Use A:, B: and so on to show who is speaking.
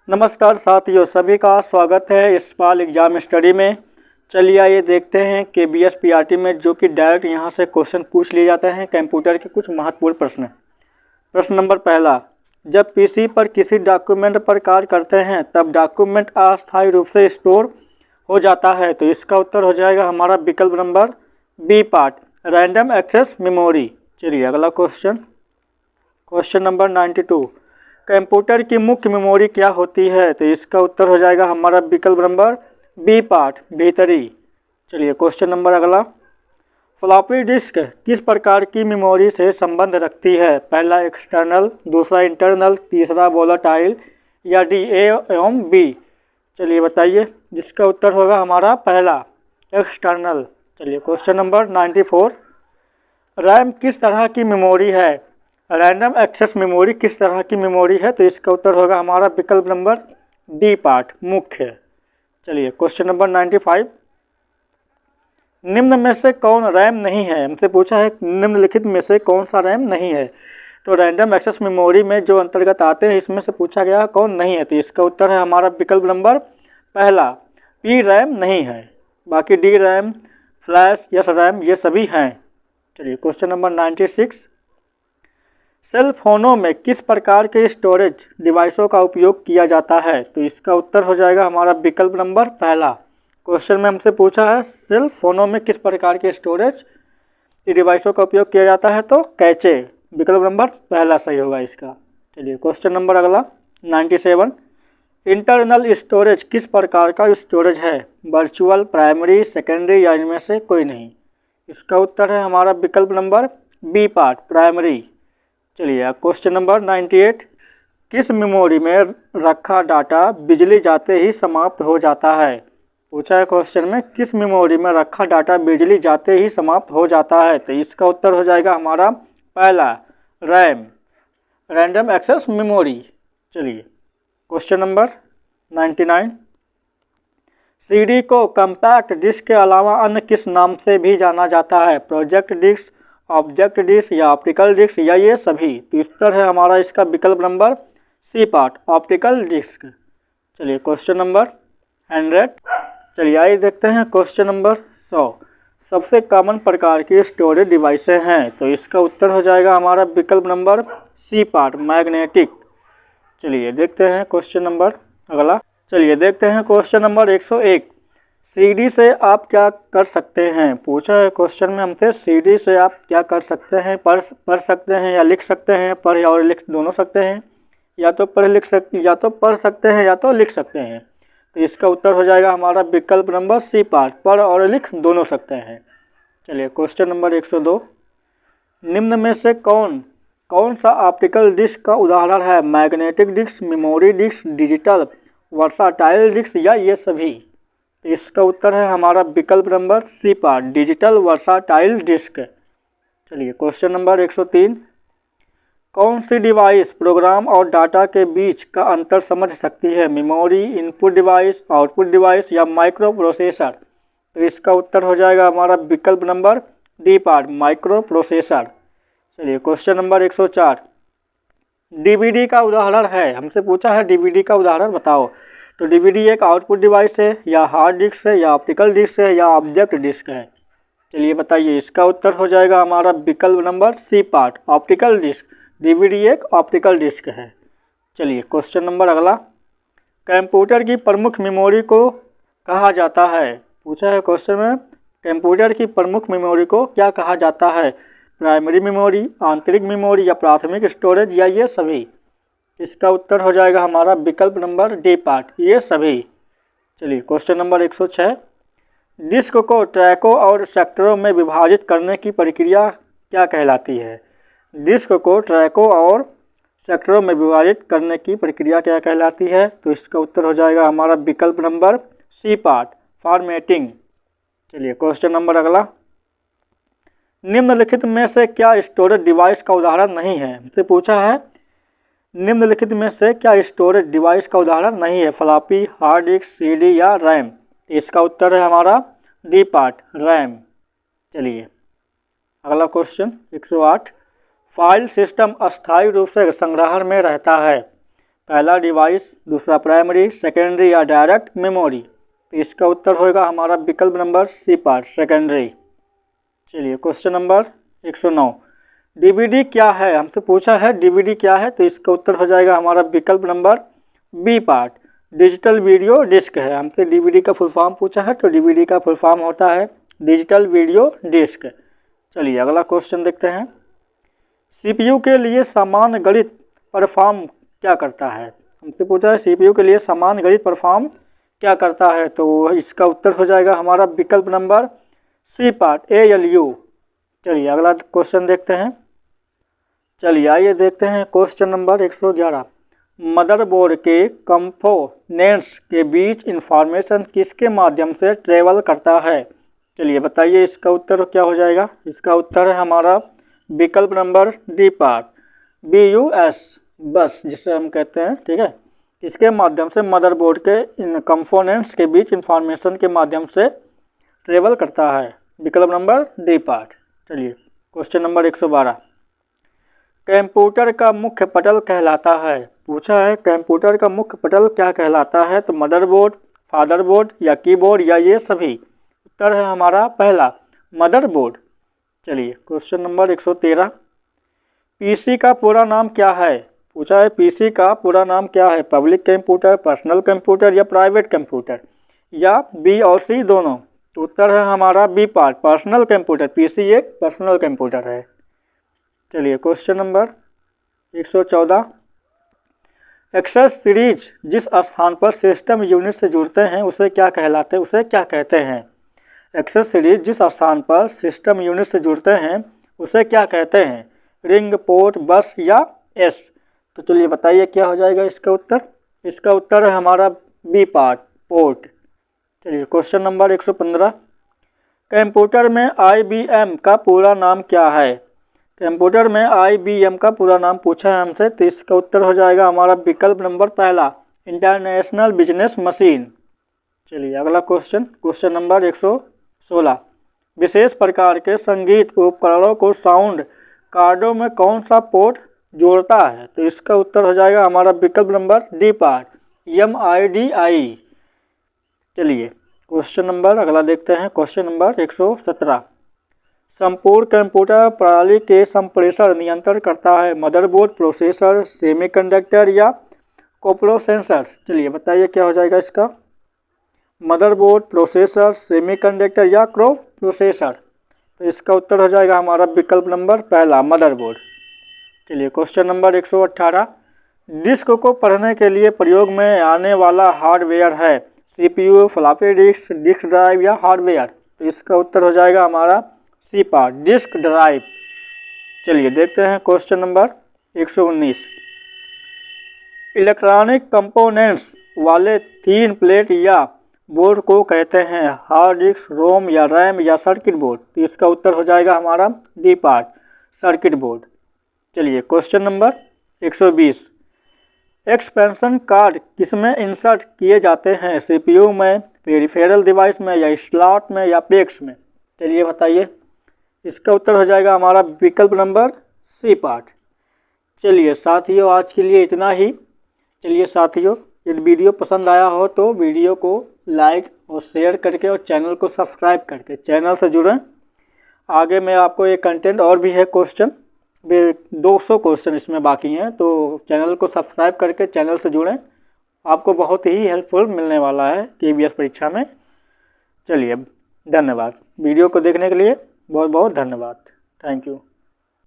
A: नमस्कार साथियों, सभी का स्वागत है इस बार एग्ज़ाम स्टडी में। चलिए आइए देखते हैं कि BSPRT में जो कि डायरेक्ट यहाँ से क्वेश्चन पूछ लिए जाते हैं कंप्यूटर के कुछ महत्वपूर्ण प्रश्न। प्रश्न नंबर पहला, जब पीसी पर किसी डॉक्यूमेंट पर कार्य करते हैं तब डॉक्यूमेंट अस्थायी रूप से स्टोर हो जाता है, तो इसका उत्तर हो जाएगा हमारा विकल्प नंबर बी पार्ट, रैंडम एक्सेस मेमोरी। चलिए अगला क्वेश्चन नंबर 92, कंप्यूटर की मुख्य मेमोरी क्या होती है, तो इसका उत्तर हो जाएगा हमारा विकल्प नंबर बी पार्ट, भीतरी। चलिए क्वेश्चन नंबर अगला, फ्लॉपी डिस्क किस प्रकार की मेमोरी से संबंध रखती है? पहला एक्सटर्नल, दूसरा इंटरनल, तीसरा वोलेटाइल या डी ए एवं बी। चलिए बताइए, जिसका उत्तर होगा हमारा पहला एक्सटर्नल। चलिए क्वेश्चन नंबर 94, रैम किस तरह की मेमोरी है? रैंडम एक्सेस मेमोरी किस तरह की मेमोरी है? तो इसका उत्तर होगा हमारा विकल्प नंबर डी पार्ट, मुख्य। चलिए क्वेश्चन नंबर 95, निम्न में से कौन रैम नहीं है? हमसे पूछा है निम्नलिखित में से कौन सा रैम नहीं है, तो रैंडम एक्सेस मेमोरी में जो अंतर्गत आते हैं इसमें से पूछा गया कौन नहीं है, तो इसका उत्तर है हमारा विकल्प नंबर पहला, पी रैम नहीं है। बाकी D RAM, flash, S RAM ये सभी हैं। चलिए क्वेश्चन नंबर 96, सेल फोनों में किस प्रकार के स्टोरेज डिवाइसों का उपयोग किया जाता है? तो इसका उत्तर हो जाएगा हमारा विकल्प नंबर पहला। क्वेश्चन में हमसे पूछा है सेल फोनों में किस प्रकार के स्टोरेज डिवाइसों का उपयोग किया जाता है, तो कैचे, विकल्प नंबर पहला सही होगा इसका। चलिए क्वेश्चन नंबर अगला 97, इंटरनल स्टोरेज किस प्रकार का स्टोरेज है? वर्चुअल, प्राइमरी, सेकेंडरी या इनमें से कोई नहीं। इसका उत्तर है हमारा विकल्प नंबर बी पार्ट, प्राइमरी। चलिए क्वेश्चन नंबर 98, किस मेमोरी में रखा डाटा बिजली जाते ही समाप्त हो जाता है? पूछा है क्वेश्चन में किस मेमोरी में रखा डाटा बिजली जाते ही समाप्त हो जाता है, तो इसका उत्तर हो जाएगा हमारा पहला रैम, रैंडम एक्सेस मेमोरी। चलिए क्वेश्चन नंबर 99, सीडी को कम्पैक्ट डिस्क के अलावा अन्य किस नाम से भी जाना जाता है? प्रोजेक्ट डिस्क, ऑब्जेक्ट डिस्क या ऑप्टिकल डिस्क या ये सभी। तो उत्तर है हमारा इसका विकल्प नंबर सी पार्ट, ऑप्टिकल डिस्क। चलिए क्वेश्चन नंबर 100, चलिए आइए देखते हैं क्वेश्चन नंबर 100, सबसे कॉमन प्रकार की स्टोरेज डिवाइसें हैं, तो इसका उत्तर हो जाएगा हमारा विकल्प नंबर सी पार्ट, मैग्नेटिक। चलिए देखते हैं क्वेश्चन नंबर अगला। चलिए देखते हैं क्वेश्चन नंबर 101, सीडी से आप क्या कर सकते हैं? पूछा है क्वेश्चन में हमसे सीडी से आप क्या कर सकते हैं? पढ़ सकते हैं या लिख सकते हैं? पढ़ और लिख दोनों सकते हैं, या तो पढ़ सकते हैं या तो लिख सकते हैं। तो इसका उत्तर हो जाएगा हमारा विकल्प नंबर सी पार्ट, पढ़ और लिख दोनों सकते हैं। चलिए क्वेश्चन नंबर 102, निम्न में से कौन सा ऑप्टिकल डिस्क का उदाहरण है? Magnetic disk, memory disk, digital versatile disk या ये सभी। तो इसका उत्तर है हमारा विकल्प नंबर सी पार्ट, डिजिटल वर्साटाइल डिस्क। चलिए क्वेश्चन नंबर 103, कौन सी डिवाइस प्रोग्राम और डाटा के बीच का अंतर समझ सकती है? Memory, input device, output device या माइक्रो प्रोसेसर। तो इसका उत्तर हो जाएगा हमारा विकल्प नंबर डी पार्ट, माइक्रो प्रोसेसर। चलिए क्वेश्चन नंबर 104, डीवीडी का उदाहरण है, हमसे पूछा है डीवीडी का उदाहरण बताओ। तो डीवीडी एक आउटपुट डिवाइस है या हार्ड डिस्क है या ऑप्टिकल डिस्क है या ऑब्जेक्ट डिस्क है। चलिए बताइए, इसका उत्तर हो जाएगा हमारा विकल्प नंबर सी पार्ट, ऑप्टिकल डिस्क। डीवीडी एक ऑप्टिकल डिस्क है। चलिए क्वेश्चन नंबर अगला, कंप्यूटर की प्रमुख मेमोरी को कहा जाता है? पूछा है क्वेश्चन में कंप्यूटर की प्रमुख मेमोरी को क्या कहा जाता है? प्राइमरी मेमोरी, आंतरिक मेमोरी या प्राथमिक स्टोरेज या ये सभी। इसका उत्तर हो जाएगा हमारा विकल्प नंबर डी पार्ट, ये सभी। चलिए क्वेश्चन नंबर 106, डिस्क को ट्रैकों और सेक्टरों में विभाजित करने की प्रक्रिया क्या कहलाती है? डिस्क को ट्रैकों और सेक्टरों में विभाजित करने की प्रक्रिया क्या कहलाती है? तो इसका उत्तर हो जाएगा हमारा विकल्प नंबर सी पार्ट, फॉर्मेटिंग। चलिए क्वेश्चन नंबर अगला, निम्नलिखित में से क्या स्टोरेज डिवाइस का उदाहरण नहीं है? हमसे पूछा है निम्नलिखित में से क्या स्टोरेज डिवाइस का उदाहरण नहीं है? फ्लॉपी, हार्ड डिस्क, सीडी या रैम। इसका उत्तर है हमारा डी पार्ट, रैम। चलिए अगला क्वेश्चन 108, फाइल सिस्टम अस्थायी रूप से संग्रहण में रहता है। पहला डिवाइस, दूसरा प्राइमरी, सेकेंडरी या डायरेक्ट मेमोरी। तो इसका उत्तर होगा हमारा विकल्प नंबर सी पार्ट, सेकेंडरी। चलिए क्वेश्चन नंबर 109, डीवीडी क्या है, हमसे पूछा है डीवीडी क्या है, तो इसका उत्तर हो जाएगा हमारा विकल्प नंबर बी पार्ट, डिजिटल वीडियो डिस्क है। हमसे डीवीडी का फुल फॉर्म पूछा है, तो डीवीडी का फुल फॉर्म होता है डिजिटल वीडियो डिस्क। चलिए अगला क्वेश्चन देखते हैं, सीपीयू के लिए समान गणित परफॉर्म क्या करता है। हमसे पूछा है सीपीयू के लिए समान गणित परफॉर्म क्या करता है, तो इसका उत्तर हो जाएगा हमारा विकल्प नंबर सी पार्ट, ALU। चलिए अगला क्वेश्चन देखते हैं। चलिए आइए देखते हैं क्वेश्चन नंबर 111, मदरबोर्ड के कंपोनेंट्स के बीच इंफॉर्मेशन किसके माध्यम से ट्रेवल करता है। चलिए बताइए इसका उत्तर क्या हो जाएगा। इसका उत्तर है हमारा विकल्प नंबर डी पार्ट, BUS, बस जिसे हम कहते हैं, ठीक है। इसके माध्यम से मदरबोर्ड के इन कंपोनेंट्स के बीच इंफॉर्मेशन के माध्यम से ट्रेवल करता है, विकल्प नंबर डी पार्ट। चलिए क्वेश्चन नंबर 112, कंप्यूटर का मुख्य पटल कहलाता है। पूछा है कंप्यूटर का मुख्य पटल क्या कहलाता है, तो मदरबोर्ड, फादरबोर्ड या कीबोर्ड या ये सभी। उत्तर है हमारा पहला, मदरबोर्ड। चलिए क्वेश्चन नंबर 113, पीसी का पूरा नाम क्या है। पूछा है पीसी का पूरा नाम क्या है, पब्लिक कंप्यूटर, पर्सनल कंप्यूटर या प्राइवेट कंप्यूटर, या बी और सी दोनों। तो उत्तर है हमारा B part, personal computer. PC एक पर्सनल कंप्यूटर है। चलिए क्वेश्चन नंबर 114, एक्सेस सीरीज जिस स्थान पर सिस्टम यूनिट से जुड़ते हैं उसे क्या कहलाते हैं, उसे क्या कहते हैं। एक्सेस सीरीज जिस स्थान पर सिस्टम यूनिट से जुड़ते हैं उसे क्या कहते हैं, रिंग, पोर्ट, बस या एस। तो चलिए बताइए क्या हो जाएगा इसका उत्तर। इसका उत्तर है हमारा बी पार्ट, पोर्ट। चलिए क्वेश्चन नंबर 115, कंप्यूटर में IBM का पूरा नाम क्या है। कंप्यूटर में IBM का पूरा नाम पूछा है हमसे, तो इसका उत्तर हो जाएगा हमारा विकल्प नंबर पहला, इंटरनेशनल बिजनेस मशीन। चलिए अगला क्वेश्चन, क्वेश्चन नंबर 116, विशेष प्रकार के संगीत उपकरणों को साउंड कार्डों में कौन सा पोर्ट जोड़ता है। तो इसका उत्तर हो जाएगा हमारा विकल्प नंबर डी पार्ट, MIDI। चलिए क्वेश्चन नंबर अगला देखते हैं, क्वेश्चन नंबर 117, संपूर्ण कंप्यूटर प्रणाली के संप्रेषण नियंत्रण करता है मदरबोर्ड, प्रोसेसर, सेमीकंडक्टर या कोप्रोसेसर। चलिए बताइए क्या हो जाएगा इसका, मदरबोर्ड, प्रोसेसर, सेमीकंडक्टर या कोप्रोसेसर। तो इसका उत्तर हो जाएगा हमारा विकल्प नंबर पहला, मदरबोर्ड। चलिए क्वेश्चन नंबर 118, डिस्क को पढ़ने के लिए प्रयोग में आने वाला हार्डवेयर है, CPU, floppy disk, disk drive या हार्डवेयर। तो इसका उत्तर हो जाएगा हमारा सी पार्ट, डिस्क ड्राइव। चलिए देखते हैं क्वेश्चन नंबर 119, इलेक्ट्रॉनिक कंपोनेंट्स वाले 3 प्लेट या बोर्ड को कहते हैं हार्ड डिस्क, रोम या रैम या सर्किट बोर्ड। तो इसका उत्तर हो जाएगा हमारा डी पार्ट, सर्किट बोर्ड। चलिए क्वेश्चन नंबर 120, एक्सपेंशन कार्ड किसमें इंसर्ट किए जाते हैं, CPU में, पेरिफेरल डिवाइस में या स्लॉट में या पेक्स में। चलिए बताइए इसका उत्तर हो जाएगा हमारा विकल्प नंबर सी पार्ट। चलिए साथियों आज के लिए इतना ही। चलिए साथियों यदि वीडियो पसंद आया हो तो वीडियो को लाइक और शेयर करके और चैनल को सब्सक्राइब करके चैनल से जुड़ें। आगे में आपको एक कंटेंट और भी है, क्वेश्चन 200 क्वेश्चन इसमें बाकी हैं, तो चैनल को सब्सक्राइब करके चैनल से जुड़ें। आपको बहुत ही हेल्पफुल मिलने वाला है KVS परीक्षा में। चलिए धन्यवाद, वीडियो को देखने के लिए बहुत बहुत धन्यवाद, थैंक यू।